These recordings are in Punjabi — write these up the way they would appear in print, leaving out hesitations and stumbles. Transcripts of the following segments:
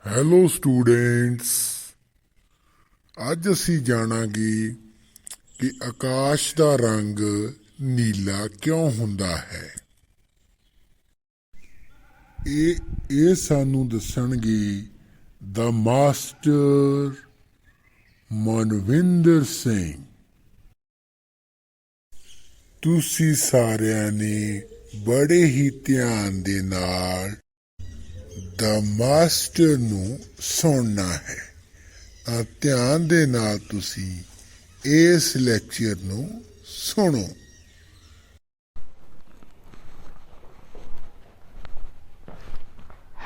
Hello students. ਅੱਜ ਅਸੀਂ ਜਾਣਾਂਗੇ ਕਿ ਆਕਾਸ਼ ਦਾ ਰੰਗ ਨੀਲਾ ਕਿਉਂ ਹੁੰਦਾ ਹੈ। ਇਹ ਸਾਨੂੰ ਦੱਸਣਗੇ ਦਾ ਮਾਸਟਰ ਮਨਵਿੰਦਰ ਸਿੰਘ। ਤੁਸੀਂ ਸਾਰਿਆਂ ਨੇ ਬੜੇ ਹੀ ਧਿਆਨ ਦੇ ਨਾਲ ਦਾ ਮਾਸਟਰ ਨੂੰ ਸੁਣਨਾ ਹੈ। ਤਾਂ ਧਿਆਨ ਦੇ ਨਾਲ ਤੁਸੀਂ ਇਸ ਲੈਕਚਰ ਨੂੰ ਸੁਣੋ।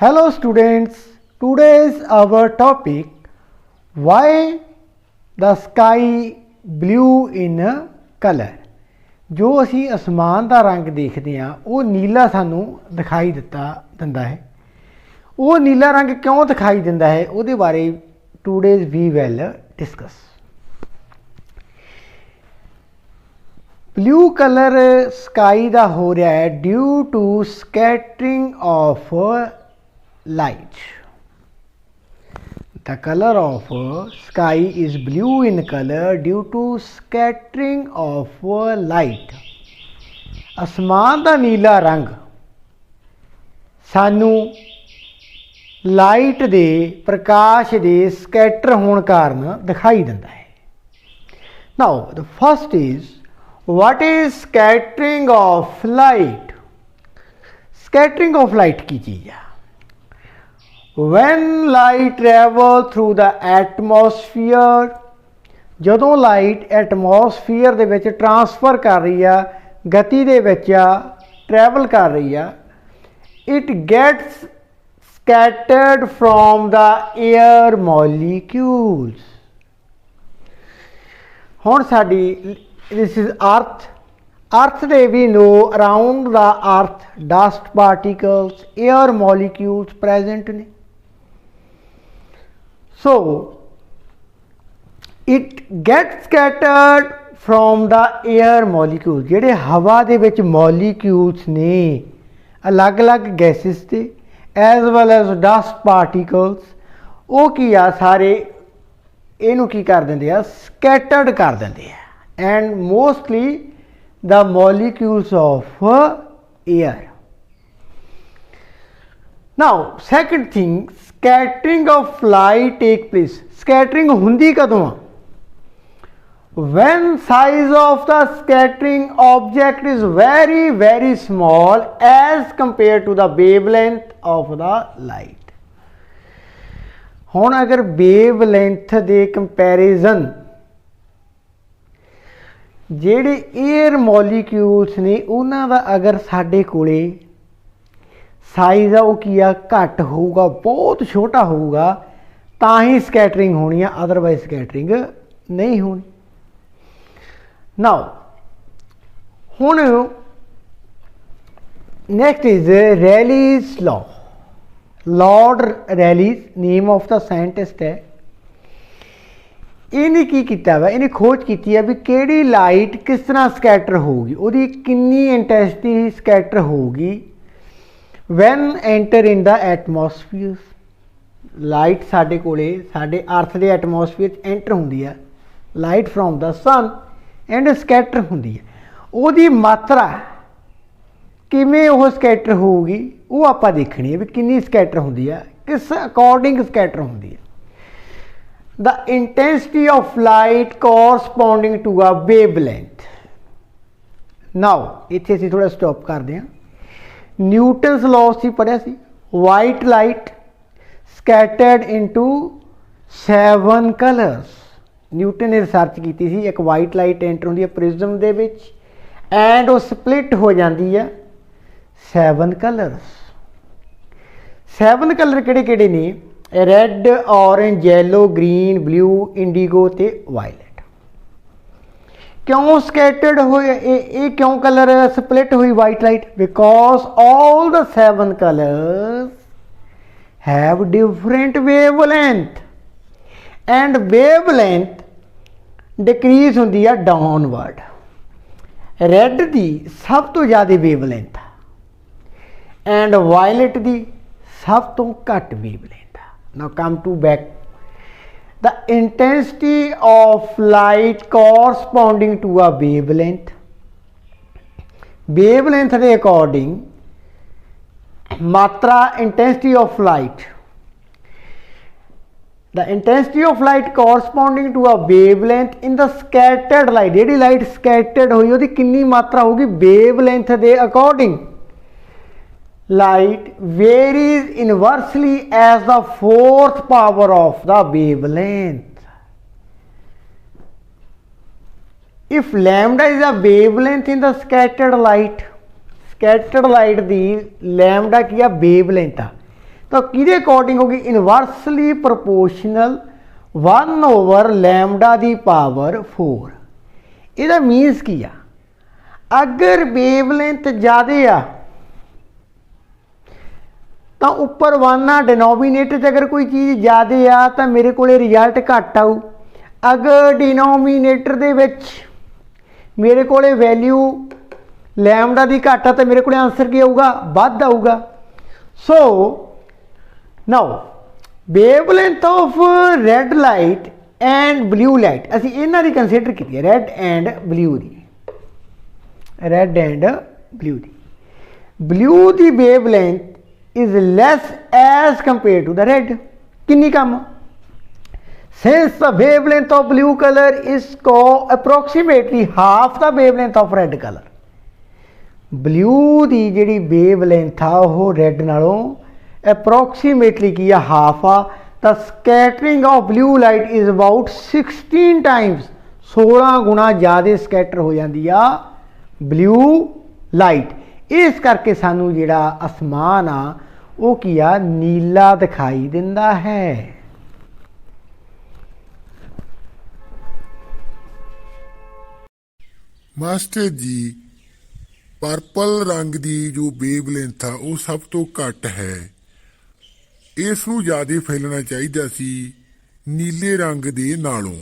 Hello students, today's our topic why the sky blue in color। ਜੋ ਅਸੀਂ ਅਸਮਾਨ ਦਾ ਰੰਗ ਦੇਖਦੇ ਹਾਂ ਉਹ ਨੀਲਾ ਸਾਨੂੰ ਦਿਖਾਈ ਦਿੰਦਾ ਹੈ। ਉਹ ਨੀਲਾ ਰੰਗ ਕਿਉਂ ਦਿਖਾਈ ਦਿੰਦਾ ਹੈ ਉਹਦੇ ਬਾਰੇ today's we will discuss. Blue colour sky ਦਾ ਹੋ ਰਿਹਾ ਹੈ due to scattering of light. The color of sky is blue in color due to scattering of light. ਅਸਮਾਨ ਦਾ ਨੀਲਾ ਰੰਗ ਸਾਨੂੰ ਲਾਈਟ ਦੇ ਪ੍ਰਕਾਸ਼ ਦੇ ਸਕੈਟਰ ਹੋਣ ਕਾਰਨ ਦਿਖਾਈ ਦਿੰਦਾ ਹੈ। Now the first is what is scattering of light? Scattering of light ਕੀ ਚੀਜ਼ ਹੈ? When light travel through the atmosphere, ਜਦੋਂ ਲਾਈਟ ਐਟਮੋਸਫੀਅਰ ਦੇ ਵਿੱਚ ਟਰਾਂਸਫਰ ਕਰ ਰਹੀ ਆ, ਗਤੀ ਦੇ ਵਿੱਚ ਆ, ਟਰੈਵਲ ਕਰ ਰਹੀ ਆ, it gets scattered from the air molecules। ਹੁਣ ਸਾਡੀ this is earth ਦੇ we know around the earth dust particles, air molecules present ਨੇ। So it gets scattered from the air molecules। ਜਿਹੜੇ ਹਵਾ ਦੇ ਵਿੱਚ molecules ਨੇ ਅਲੱਗ-ਅਲੱਗ ਗੈਸਿਸ ਦੇ as well as dust particles, ਉਹ ਕੀ ਆ ਸਾਰੇ ਇਹਨੂੰ ਕੀ ਕਰ ਦਿੰਦੇ ਆ scattered ਕਰ ਦਿੰਦੇ ਆ and mostly the molecules of air। Now second thing, scattering of light take place। scattering ਹੁੰਦੀ ਕਦੋਂ ਆ? when size of the scattering object is very very small as compared to the wavelength of the light। ਹੁਣ ਅਗਰ wavelength ਦੇ comparison ਜਿਹੜੇ 에ਅਰ ਮੋਲੀਕਿਊਲਸ ਨੇ ਉਹਨਾਂ ਦਾ ਅਗਰ ਸਾਡੇ ਕੋਲੇ ਸਾਈਜ਼ ਆ ਉਹ ਕੀ ਆ ਘੱਟ ਹੋਊਗਾ, ਬਹੁਤ ਛੋਟਾ ਹੋਊਗਾ ਤਾਂ ਹੀ ਸਕੈਟਰਿੰਗ ਹੋਣੀ ਆ, ਅਦਰਵਾਈਜ਼ ਸਕੈਟਰਿੰਗ ਨਹੀਂ ਹੋਣੀ। ਨਾਓ ਹੁਣ next is rallies law. Lord rallies name of the scientist ਹੈ। ਇਹਨੇ ਕੀ ਕੀਤਾ ਵਾ, ਇਹਨੇ ਖੋਜ ਕੀਤੀ ਹੈ ਵੀ ਕਿਹੜੀ ਲਾਈਟ ਕਿਸ ਤਰ੍ਹਾਂ ਸਕੈਟਰ ਹੋਊਗੀ, ਉਹਦੀ ਕਿੰਨੀ ਇੰਟੈਂਸਿਟੀ ਸਕੈਟਰ ਹੋਊਗੀ when enter in the atmosphere। Light ਸਾਡੇ ਕੋਲੇ ਸਾਡੇ ਅਰਥ ਦੇ ਐਟਮੋਸਫੀਅਰ 'ਚ ਐਂਟਰ ਹੁੰਦੀ ਹੈ light from the sun and scatter ਹੁੰਦੀ ਹੈ। ਉਹਦੀ ਮਾਤਰਾ ਕਿਵੇਂ ਉਹ ਸਕੈਟਰ ਹੋਊਗੀ ਉਹ ਆਪਾਂ ਦੇਖਣੀ ਹੈ ਵੀ ਕਿੰਨੀ ਸਕੈਟਰ ਹੁੰਦੀ ਹੈ, ਕਿਸ ਅਕੋਰਡਿੰਗ ਸਕੈਟਰ ਹੁੰਦੀ ਹੈ। the intensity of light corresponding to a wavelength। now ਇੱਥੇ ਅਸੀਂ ਥੋੜਾ ਸਟਾਪ ਕਰਦੇ ਹਾਂ। ਨਿਊਟਨਸ ਲਾਅ ਸੀ ਪੜ੍ਹਿਆ ਸੀ। White light scattered into 7 colours. Newton ਨੇ ਰਿਸਰਚ ਕੀਤੀ ਸੀ, ਇੱਕ ਵਾਈਟ ਲਾਈਟ ਐਂਟਰ ਹੁੰਦੀ ਹੈ ਪ੍ਰਿਜ਼ਮ ਦੇ ਵਿੱਚ ਐਂਡ ਉਹ ਸਪਲਿਟ ਹੋ ਜਾਂਦੀ ਹੈ 7 ਕਲਰਸ। 7 ਕਲਰ ਕਿਹੜੇ ਕਿਹੜੇ ਨੇ? Red, orange, yellow, green, blue, IndiGo ਤੇ ਵਾਇਲਟ। ਕਿਉਂ ਸਕੈਟਰਡ ਹੋਏ ਇਹ ਕਿਉਂ ਕਲਰ ਸਪਲਿਟ ਹੋਈ white light? Because all the 7 colors have different wavelength and wavelength decrease ਹੁੰਦੀ ਆ ਡਾਊਨਵਰਡ। ਰੈੱਡ ਦੀ ਸਭ ਤੋਂ ਜ਼ਿਆਦਾ wavelength ਐਂਡ ਵਾਇਲਟ ਦੀ ਸਭ ਤੋਂ ਘੱਟ wavelength। Now come to back. The intensity of light corresponding to a wavelength. Wavelength के according मात्रा intensity of light. The intensity of light corresponding to a wavelength in the scattered light. ਜਿਹੜੀ light scattered ਹੋਈ ਉਹਦੀ ਕਿੰਨੀ ਮਾਤਰਾ ਹੋगी wavelength ਦੇ according. Light varies inversely as the fourth power of the wavelength. If lambda is a wavelength in the scattered light the lambda ਕੀ ਆ wavelength ਆ, ਤਾਂ ਕਿਹਦੇ ਅਕੋਰਡਿੰਗ ਹੋਗੀ ਇਨਵਰਸਲੀ ਪ੍ਰੋਪੋਰਸ਼ਨਲ 1 ਓਵਰ ਲੈਮਡਾ ਦੀ ਪਾਵਰ 4। ਇਹਦਾ ਮੀਨਸ ਕੀ ਆ, ਅਗਰ ਵੇਵਲੈਂਥ ਜ਼ਿਆਦੇ ਆ ਤਾਂ ਉੱਪਰ 1 ਆ, ਡਿਨੋਮੀਨੇਟਰ 'ਚ ਅਗਰ ਕੋਈ ਚੀਜ਼ ਜ਼ਿਆਦੇ ਆ ਤਾਂ ਮੇਰੇ ਕੋਲੇ ਰਿਜ਼ਲਟ ਘੱਟ ਆਊ। ਅਗਰ ਡਿਨੋਮੀਨੇਟਰ ਦੇ ਵਿੱਚ ਮੇਰੇ ਕੋਲੇ ਵੈਲਿਊ ਲੈਮਡਾ ਦੀ ਘੱਟ ਆ ਤਾਂ ਮੇਰੇ ਕੋਲੇ ਆਨਸਰ ਕੀ ਆਊਗਾ, ਵੱਧ ਆਊਗਾ। So now wavelength of red light and blue light ਅਸੀਂ ਇਹਨਾਂ ਦੀ ਕੰਸੀਡਰ ਕੀਤੀ ਹੈ, ਰੈੱਡ ਐਂਡ ਬਲੂ ਦੀ। ਬਲੂ ਦੀ wavelength is less as compared to the red. किन्नी कम? Since the wavelength of blue color is approximately half the wavelength of red color. Blue ਦੀ ਜਿਹੜੀ wavelength ਆ ਉਹ red ਨਾਲੋਂ approximately ਕੀ ਆ, half ਆ। The scattering of blue light is about 16 times 16 ਗੁਣਾ ਜ਼ਿਆਦਾ ਸਕੈਟਰ ਹੋ ਜਾਂਦੀ ਆ blue light। ਇਸ ਕਰਕੇ ਸਾਨੂੰ ਜਿਹੜਾ ਅਸਮਾਨ ਆ ਉਹ ਕੀ ਆ, ਨੀਲਾ ਦਿਖਾਈ ਦਿੰਦਾ ਹੈ। ਮਾਸਟਰ ਜੀ ਪਰਪਲ ਰੰਗ ਦੀ ਜੋ ਵੇਵਲੈਂਥ ਆ ਉਹ ਸਭ ਤੋਂ ਘੱਟ ਹੈ, ਇਸ ਨੂੰ ਜ਼ਿਆਦਾ ਫੈਲਣਾ ਚਾਹੀਦਾ ਸੀ ਨੀਲੇ ਰੰਗ ਦੇ ਨਾਲੋਂ।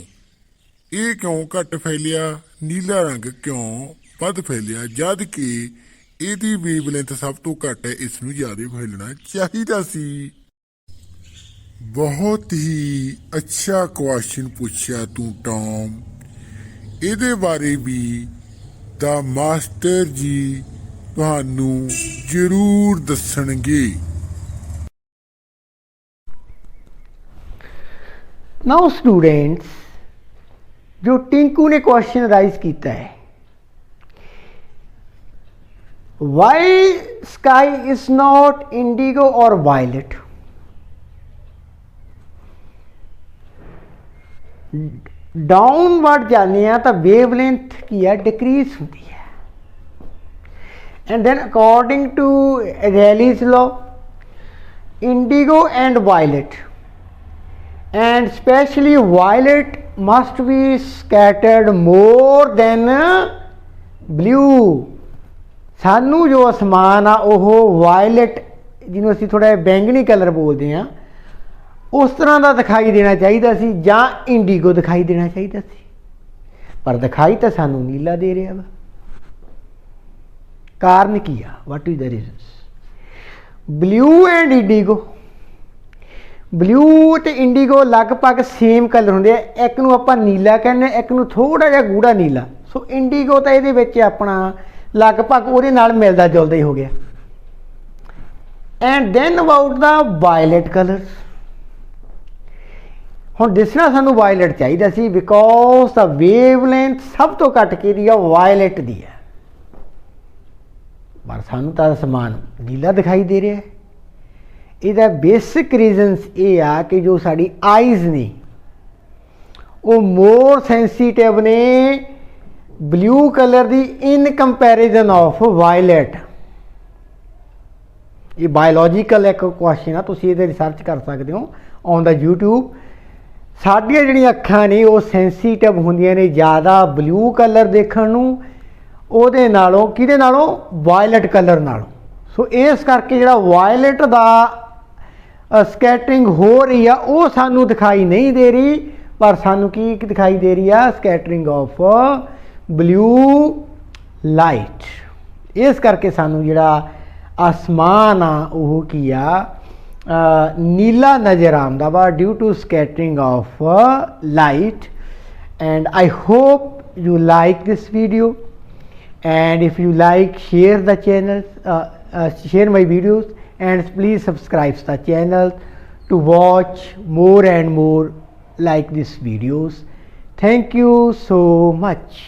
ਇਹ ਕਿਉਂ ਘੱਟ ਫੈਲਿਆ, ਨੀਲਾ ਰੰਗ ਕਿਉਂ ਵੱਧ ਫੈਲਿਆ, ਜਦ ਕਿ ਇਹਦੀ ਵੇਵਲੈਂਥ ਸਭ ਤੋਂ ਘੱਟ ਹੈ, ਇਸ ਨੂੰ ਜ਼ਿਆਦਾ ਫੈਲਣਾ ਚਾਹੀਦਾ ਸੀ। ਬਹੁਤ ਹੀ ਅੱਛਾ ਕੁਐਸਚਨ ਪੁੱਛਿਆ ਤੂੰ ਟੌਮ। ਇਹਦੇ ਬਾਰੇ ਵੀ ਦਾ ਮਾਸਟਰ ਜੀ ਤੁਹਾਨੂੰ ਜ਼ਰੂਰ ਦੱਸਣਗੇ। ਨਾਓ ਸਟੂਡੈਂਟਸ, ਜੋ ਟਿੰਕੂ ਨੇ ਕੁਐਸਚਨ ਰਾਈਜ਼ ਕੀਤਾ ਹੈ, why sky is not indigo or violet? Downward जाने तो वेवलेंथ की है डिक्रीज होती है, and then according to Rayleigh's law indigo and violet and especially violet must be scattered more than blue. सानू जो आसमान आ वो वायलेट जिन्होंने असीं थोड़ा बैंगनी कलर बोलते हैं उस तरह का दिखाई देना चाहिए सी, जां इंडिगो दिखाई देना चाहिए सी, पर दिखाई तो सानू नीला दे रहा वा। कारण की आ, what is the reason? Blue and indigo, blue तो इंडिगो लगभग सेम कलर होंगे, एक नूं आपां नीला कहने, एक नूं थोड़ा जिहा गूढ़ा नीला। सो इंडिगो तो इहदे विच अपना लगभग ਉਹਦੇ ਨਾਲ ਮਿਲਦਾ ਜੁਲਦਾ ਹੀ ਹੋ ਗਿਆ। And then about the violet colors, ਹੁਣ ਦਿਸਣਾ ਸਾਨੂੰ ਵਾਇਲਟ ਚਾਹੀਦਾ ਸੀ ਬਿਕੋਜ਼ ਦਾ ਵੇਵਲੈਂਥ ਸਭ ਤੋਂ ਘੱਟ ਕਿਹਦੀ ਆ, ਵਾਇਲਟ ਦੀ ਹੈ, ਪਰ ਸਾਨੂੰ ਤਾਂ ਅਸਮਾਨ ਨੀਲਾ ਦਿਖਾਈ ਦੇ ਰਿਹਾ ਹੈ। ਇਹਦਾ ਬੇਸਿਕ ਰੀਜ਼ਨਸ ਇਹ ਆ ਕਿ ਜੋ ਸਾਡੀ ਆਈਜ਼ ਨੇ ਉਹ ਮੋਰ ਸੈਂਸੀਟਿਵ ਨੇ ब्लू कलर दी इन कंपैरिजन ऑफ वायलेट। ये बायोलॉजिकल एक क्वेश्चन है, तुसीं इहदे रिसर्च कर सकते हो ऑन द यूट्यूब। साडियां जिहड़ियां अखां ने वो सेंसीटिव होंदियां ने ज़्यादा ब्लू कलर देखण नूं, ਉਹਦੇ ਨਾਲੋਂ ਕਿਹਦੇ ਨਾਲੋਂ, ਵਾਇਲਟ ਕਲਰ ਨਾਲੋਂ। ਸੋ ਇਸ ਕਰਕੇ ਜਿਹੜਾ ਵਾਇਲਟ ਦਾ ਸਕੈਟਰਿੰਗ ਹੋ ਰਹੀ ਆ ਉਹ ਸਾਨੂੰ ਦਿਖਾਈ ਨਹੀਂ ਦੇ ਰਹੀ, ਪਰ ਸਾਨੂੰ ਕੀ ਦਿਖਾਈ ਦੇ ਰਹੀ ਆ, ਸਕੈਟਰਿੰਗ ਆਫ ब्लू लाइट। इस करके सानू जिहड़ा आसमान आ वो की आ, नीला नज़र आंदा वा due to scattering of light. And I hope you like this video, and if you like, share the channel, share my videos, and please subscribe the channel to watch more and more like these videos. Thank you so much.